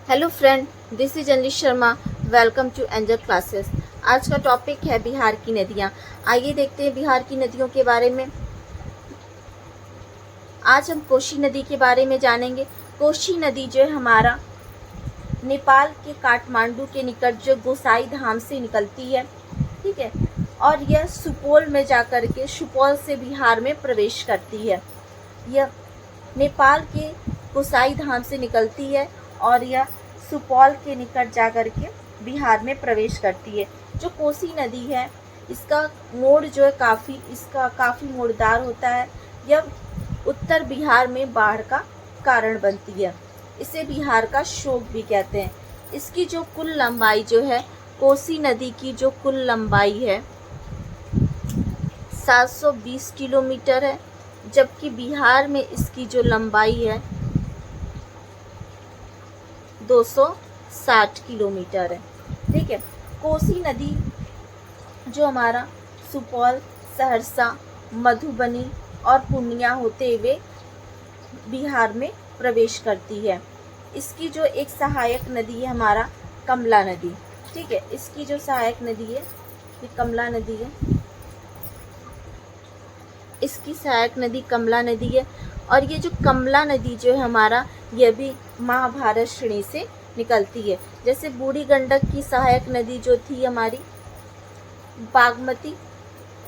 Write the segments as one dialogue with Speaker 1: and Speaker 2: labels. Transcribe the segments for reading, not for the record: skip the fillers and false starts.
Speaker 1: Hello friend, this is Anjali Sharma. Welcome to angel classes. आज का topic है बिहार की नदियाँ। आइए देखते हैं बिहार की नदियों के बारे में। आज हम कोसी नदी के बारे में जानेंगे। कोसी नदी जो है हमारा नेपाल के काठमांडू के निकट जो गोसाई धाम से निकलती है, ठीक है, और यह सुपौल में जाकर के सुपौल से बिहार में प्रवेश करती है। यह नेपाल के गोसाई धाम से निकलती है और यह सुपौल के निकट जाकर के बिहार में प्रवेश करती है। जो कोसी नदी है इसका मोड़ जो है काफ़ी मोड़दार होता है। यह उत्तर बिहार में बाढ़ का कारण बनती है। इसे बिहार का शोक भी कहते हैं। इसकी जो कुल लंबाई जो है, कोसी नदी की जो कुल लंबाई है 720 किलोमीटर है, जबकि बिहार में इसकी जो लंबाई है 260 किलोमीटर है। ठीक है, कोसी नदी जो हमारा सुपौल, सहरसा, मधुबनी और पूर्णिया होते हुए बिहार में प्रवेश करती है। इसकी जो एक सहायक नदी है हमारा कमला नदी। ठीक है, इसकी जो सहायक नदी है ये कमला नदी है। इसकी सहायक नदी कमला नदी है। और ये जो कमला नदी जो है हमारा, यह भी महाभारत श्रेणी से निकलती है। जैसे बूढ़ी गंडक की सहायक नदी जो थी हमारी बागमती,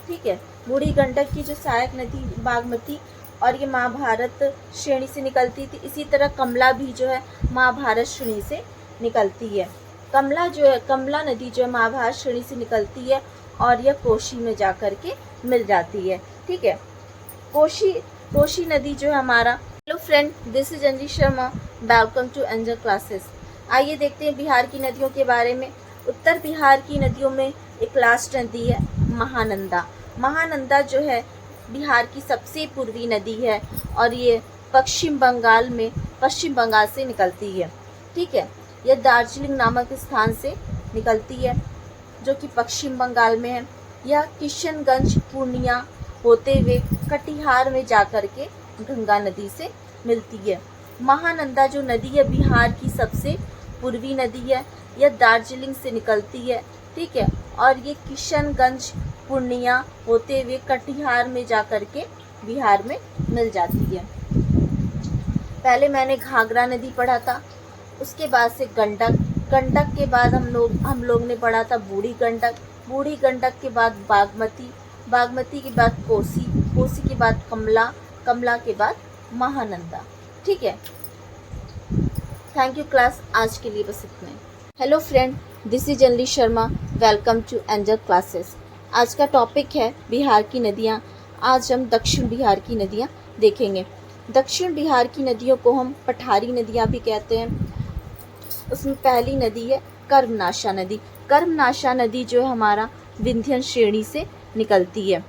Speaker 1: ठीक है, बूढ़ी गंडक की जो सहायक नदी बागमती, और ये महाभारत श्रेणी से निकलती थी। इसी तरह कमला भी जो है महाभारत श्रेणी से निकलती है। कमला नदी जो है महाभारत श्रेणी से निकलती है और यह कोसी में जाकर के मिल जाती है। ठीक है, कोसी नदी जो है हमारा। Hello friend, this is Anjali Sharma. Welcome to angel classes. आइए देखते हैं बिहार की नदियों के बारे में। उत्तर बिहार की नदियों में एक लास्ट नदी है महानंदा। महानंदा जो है बिहार की सबसे पूर्वी नदी है और ये पश्चिम बंगाल से निकलती है। ठीक है, यह दार्जिलिंग नामक स्थान से निकलती है जो कि पश्चिम बंगाल में है। यह किशनगंज, पूर्णिया होते हुए कटिहार में जाकर के गंगा नदी से मिलती है। महानंदा जो नदी है बिहार की सबसे पूर्वी नदी है। यह दार्जिलिंग से निकलती है, ठीक है, और ये किशनगंज, पूर्णिया होते हुए कटिहार में जाकर के बिहार में मिल जाती है। पहले मैंने घाघरा नदी पढ़ा था, उसके बाद से गंडक के बाद हम लोग ने पढ़ा था बूढ़ी गंडक के बाद बागमती के बाद कोसी के बाद कमला के बाद महानंदा। ठीक है, थैंक यू क्लास। आज के लिए बस इतना ही। Hello friend, this is Anjali Sharma. Welcome to angel classes. आज का टॉपिक है बिहार की नदियाँ। आज हम दक्षिण बिहार की नदियाँ देखेंगे। दक्षिण बिहार की नदियों को हम पठारी नदियाँ भी कहते हैं। उसमें पहली नदी है कर्मनाशा नदी। कर्मनाशा नदी जो है हमारा विंध्य श्रेणी से निकलती है।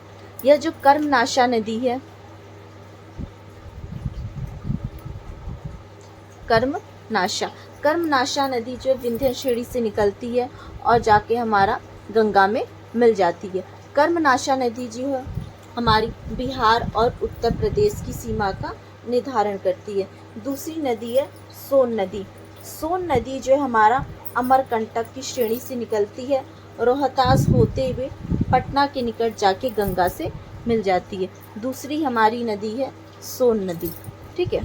Speaker 1: यह जो कर्मनाशा नदी है, कर्मनाशा नदी जो विंध्य श्रेणी से निकलती है और जाके हमारा गंगा में मिल जाती है। कर्मनाशा नदी जो है हमारी बिहार और उत्तर प्रदेश की सीमा का निर्धारण करती है। दूसरी नदी है सोन नदी। सोन नदी जो है हमारा अमरकंटक की श्रेणी से निकलती है, रोहतास होते हुए पटना के निकट जाके गंगा से मिल जाती है। दूसरी हमारी नदी है सोन नदी। ठीक है,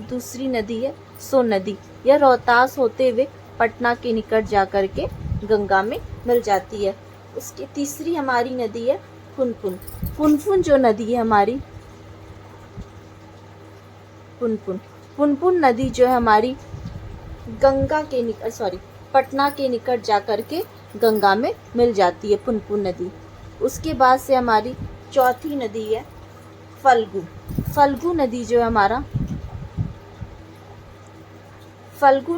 Speaker 1: दूसरी नदी है सोन नदी। यह रोहतास होते हुए पटना के निकट जाकर के गंगा में मिल जाती है। उसकी तीसरी हमारी नदी है पुनपुन जो नदी है हमारी पुनपुन नदी जो है हमारी पटना के निकट जाकर के गंगा में मिल जाती है पुनपुन नदी। उसके बाद से हमारी चौथी नदी है फल्गु नदी जो है हमारा फल्गु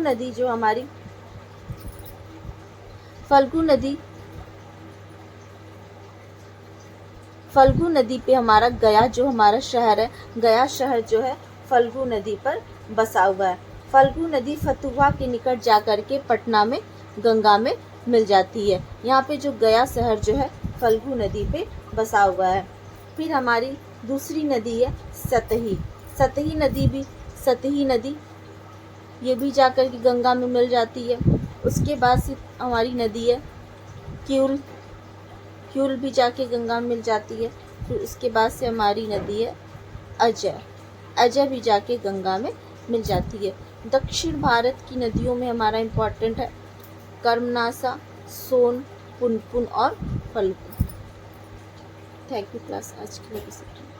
Speaker 1: नदी पे हमारा गया जो हमारा शहर है, गया शहर जो है फल्गु नदी पर बसा हुआ है। फल्गु नदी फतुहा के निकट जाकर के पटना में गंगा में मिल जाती है। यहाँ पे जो गया शहर जो है फल्गु नदी पे बसा हुआ है। फिर हमारी दूसरी नदी है सतही नदी ये भी जाकर के गंगा में मिल जाती है। उसके बाद से हमारी नदी है क्यूल, क्यूल भी जाके गंगा में मिल जाती है। फिर उसके बाद से हमारी नदी है अजय, अजय भी जाके गंगा में मिल जाती है। दक्षिण भारत की नदियों में हमारा इम्पोर्टेंट है कर्मनासा, सोन, पुनपुन और फल्गु। थैंक यू क्लास, आज के लिए बस इतना।